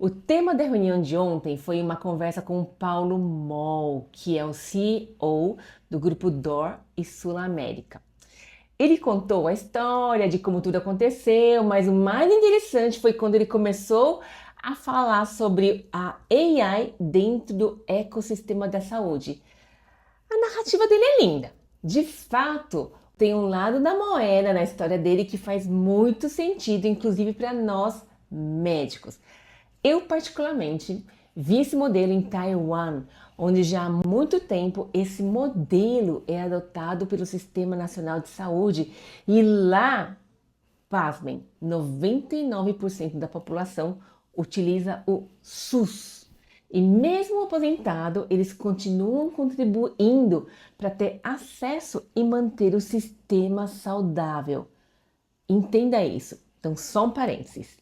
O tema da reunião de ontem foi uma conversa com o Paulo Moll, que é o CEO do Grupo DOR e Sul América. Ele contou a história de como tudo aconteceu, mas o mais interessante foi quando ele começou a falar sobre a AI dentro do ecossistema da saúde. A narrativa dele é linda. De fato, tem um lado da moeda na história dele que faz muito sentido, inclusive para nós médicos. Eu, particularmente, vi esse modelo em Taiwan, onde já há muito tempo esse modelo é adotado pelo Sistema Nacional de Saúde e lá, pasmem, 99% da população utiliza o SUS. E mesmo aposentado, eles continuam contribuindo para ter acesso e manter o sistema saudável. Entenda isso. Então, só um parênteses.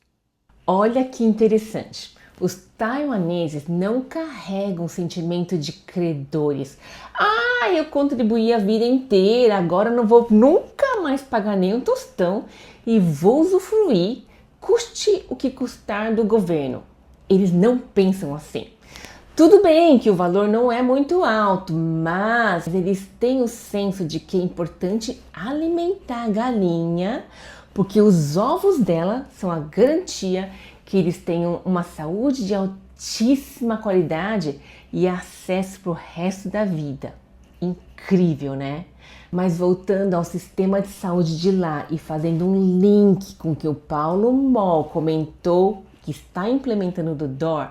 Olha que interessante. Os taiwaneses não carregam o sentimento de credores. Ah, eu contribuí a vida inteira, agora não vou nunca mais pagar nem um tostão e vou usufruir, custe o que custar do governo. Eles não pensam assim. Tudo bem que o valor não é muito alto, mas eles têm o senso de que é importante alimentar a galinha, porque os ovos dela são a garantia que eles tenham uma saúde de altíssima qualidade e acesso para o resto da vida. Incrível, né? Mas voltando ao sistema de saúde de lá e fazendo um link com o que o Paulo Moll comentou que está implementando do DOR,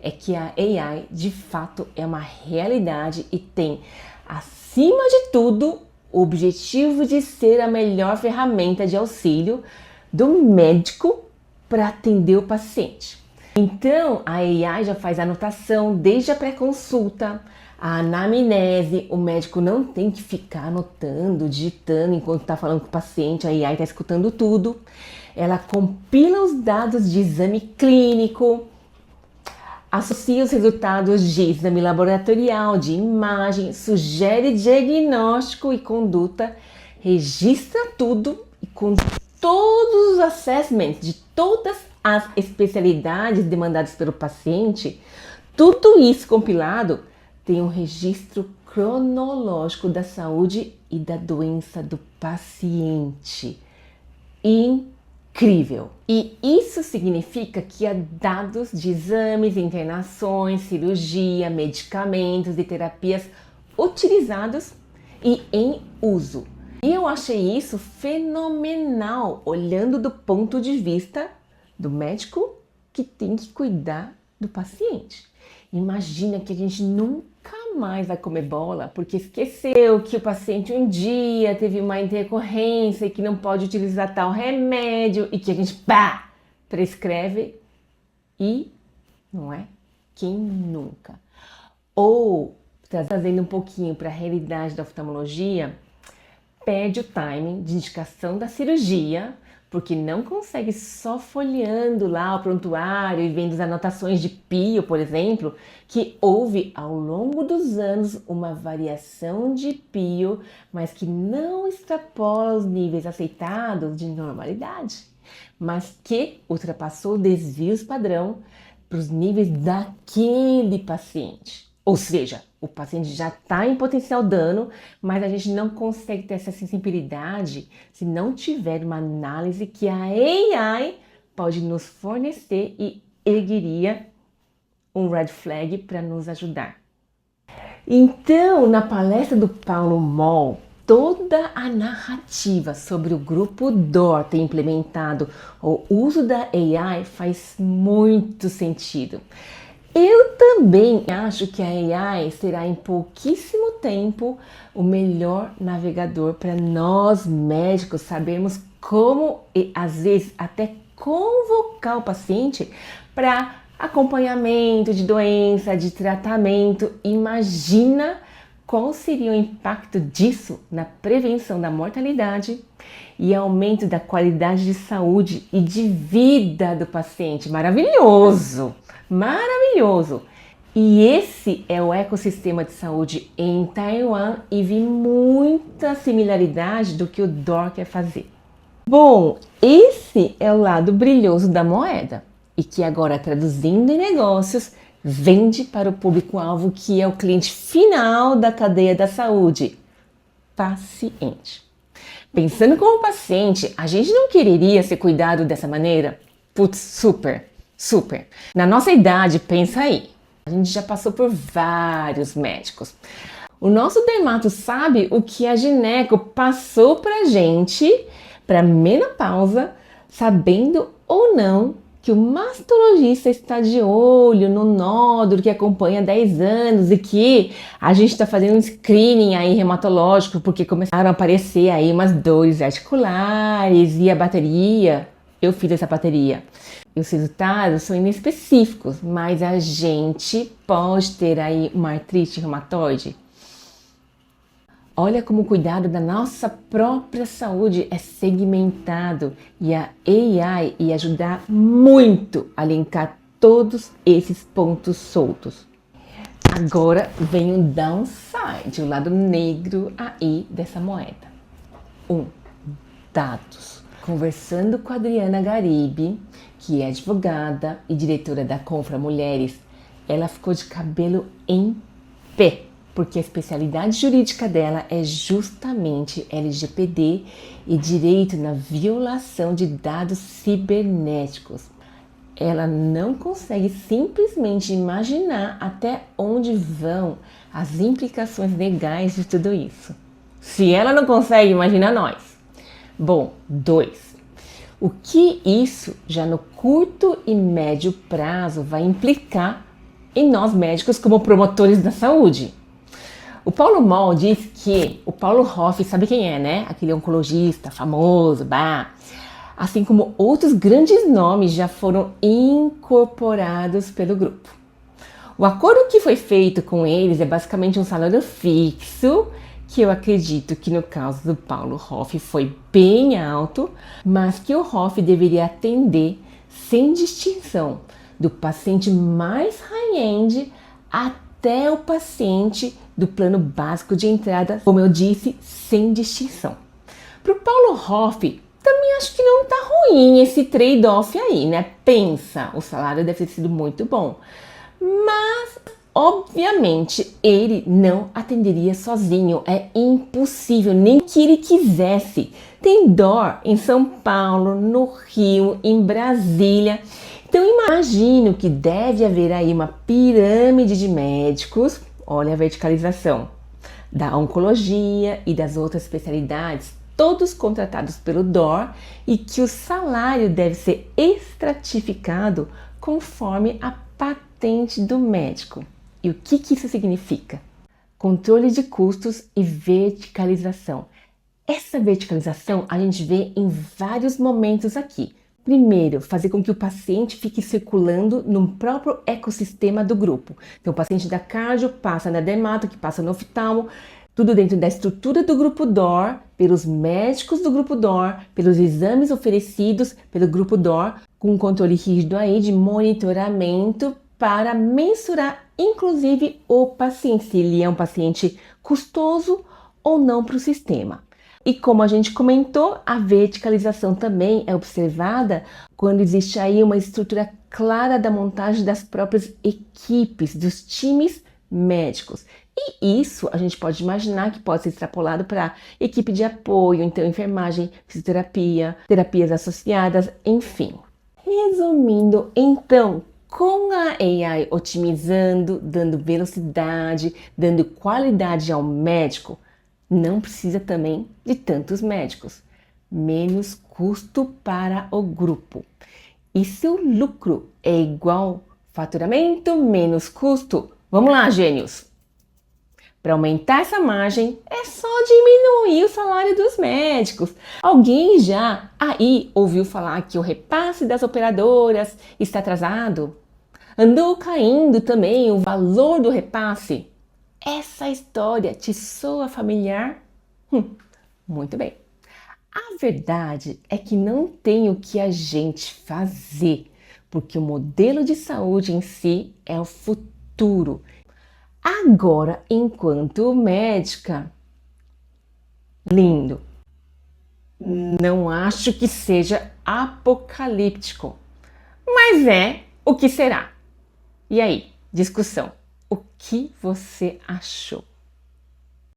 é que a AI de fato é uma realidade e tem, acima de tudo, o objetivo de ser a melhor ferramenta de auxílio do médico para atender o paciente. Então, a AI já faz a anotação desde a pré-consulta, a anamnese, o médico não tem que ficar anotando, digitando enquanto está falando com o paciente, a AI está escutando tudo. Ela compila os dados de exame clínico, associa os resultados de exame laboratorial, de imagem, sugere diagnóstico e conduta, registra tudo e com todos os assessments de todas as especialidades demandadas pelo paciente, tudo isso compilado tem um registro cronológico da saúde e da doença do paciente. Incrível! E isso significa que há dados de exames, internações, cirurgia, medicamentos e terapias utilizados e em uso. E eu achei isso fenomenal, olhando do ponto de vista do médico que tem que cuidar do paciente. Imagina que a gente nunca mais vai comer bola porque esqueceu que o paciente um dia teve uma intercorrência e que não pode utilizar tal remédio e que a gente prescreve e, não é? Quem nunca? Ou, trazendo um pouquinho para a realidade da oftalmologia, perde o timing de indicação da cirurgia, porque não consegue só folheando lá o prontuário e vendo as anotações de Pio, por exemplo, que houve ao longo dos anos uma variação de Pio, mas que não extrapola os níveis aceitados de normalidade, mas que ultrapassou desvios padrão para os níveis daquele paciente. Ou seja, o paciente já está em potencial dano, mas a gente não consegue ter essa sensibilidade se não tiver uma análise que a AI pode nos fornecer e ergueria um red flag para nos ajudar. Então, na palestra do Paulo Moll, toda a narrativa sobre o grupo DOR ter implementado o uso da AI faz muito sentido. Eu também acho que a AI será em pouquíssimo tempo o melhor navegador para nós médicos sabermos como e às vezes até convocar o paciente para acompanhamento de doença, de tratamento. Imagina qual seria o impacto disso na prevenção da mortalidade e aumento da qualidade de saúde e de vida do paciente. Maravilhoso! Maravilhoso! E esse é o ecossistema de saúde em Taiwan e vi muita similaridade do que o DOR quer fazer. Bom, esse é o lado brilhoso da moeda. e que agora, traduzindo em negócios, vende para o público-alvo que é o cliente final da cadeia da saúde, paciente. Pensando como paciente, a gente não quereria ser cuidado dessa maneira? Putz, super, super. Na nossa idade, pensa aí. A gente já passou por vários médicos. O nosso dermato sabe o que a gineco passou pra gente, pra menopausa, sabendo ou não que o mastologista está de olho no nódulo que acompanha há 10 anos e que a gente está fazendo um screening aí reumatológico porque começaram a aparecer aí umas dores articulares e a bateria. Eu fiz essa bateria. E os resultados são inespecíficos, mas a gente pode ter aí uma artrite reumatoide. Olha como o cuidado da nossa própria saúde é segmentado e a AI ia ajudar muito a linkar todos esses pontos soltos. Agora vem o downside, o lado negro aí dessa moeda. Dados. Conversando com a Adriana Garibe, que é advogada e diretora da Confra Mulheres, ela ficou de cabelo em pé, porque a especialidade jurídica dela é justamente LGPD e direito na violação de dados cibernéticos. Ela não consegue simplesmente imaginar até onde vão as implicações legais de tudo isso. Se ela não consegue, imagina nós. Bom, 2. O que isso já no curto e médio prazo vai implicar em nós médicos como promotores da saúde? O Paulo Moll diz que o Paulo Hoff, sabe quem é, né? Aquele oncologista famoso, assim como outros grandes nomes já foram incorporados pelo grupo. O acordo que foi feito com eles é basicamente um salário fixo, que eu acredito que no caso do Paulo Hoff foi bem alto, mas que o Hoff deveria atender sem distinção, do paciente mais high-end até o paciente do plano básico de entrada, como eu disse, sem distinção. Para o Paulo Hoff, também acho que não tá ruim esse trade-off aí, né? Pensa, o salário deve ter sido muito bom, mas obviamente ele não atenderia sozinho, é impossível, nem que ele quisesse. Tem DOR em São Paulo, no Rio, em Brasília. Então imagino que deve haver aí uma pirâmide de médicos, olha a verticalização, da oncologia e das outras especialidades, todos contratados pelo DOR, e que o salário deve ser estratificado conforme a patente do médico. E o que isso significa? Controle de custos e verticalização. Essa verticalização a gente vê em vários momentos aqui. Primeiro, fazer com que o paciente fique circulando no próprio ecossistema do grupo. Então, o paciente da cardio passa na dermato, que passa no oftalmo, tudo dentro da estrutura do grupo DOR, pelos médicos do grupo DOR, pelos exames oferecidos pelo grupo DOR, com um controle rígido aí de monitoramento para mensurar, inclusive, o paciente, se ele é um paciente custoso ou não para o sistema. E como a gente comentou, a verticalização também é observada quando existe aí uma estrutura clara da montagem das próprias equipes, dos times médicos. E isso a gente pode imaginar que pode ser extrapolado para equipe de apoio, então enfermagem, fisioterapia, terapias associadas, enfim. Resumindo, então, com a AI otimizando, dando velocidade, dando qualidade ao médico, não precisa também de tantos médicos. Menos custo para o grupo. E se o lucro é igual faturamento menos custo, vamos lá, gênios! Para aumentar essa margem, é só diminuir o salário dos médicos. Alguém já aí ouviu falar que o repasse das operadoras está atrasado? Andou caindo também o valor do repasse? Essa história te soa familiar? Muito bem. A verdade é que não tem o que a gente fazer, porque o modelo de saúde em si é o futuro. Agora, enquanto médica, lindo, não acho que seja apocalíptico, mas é o que será. E aí, discussão, o que você achou?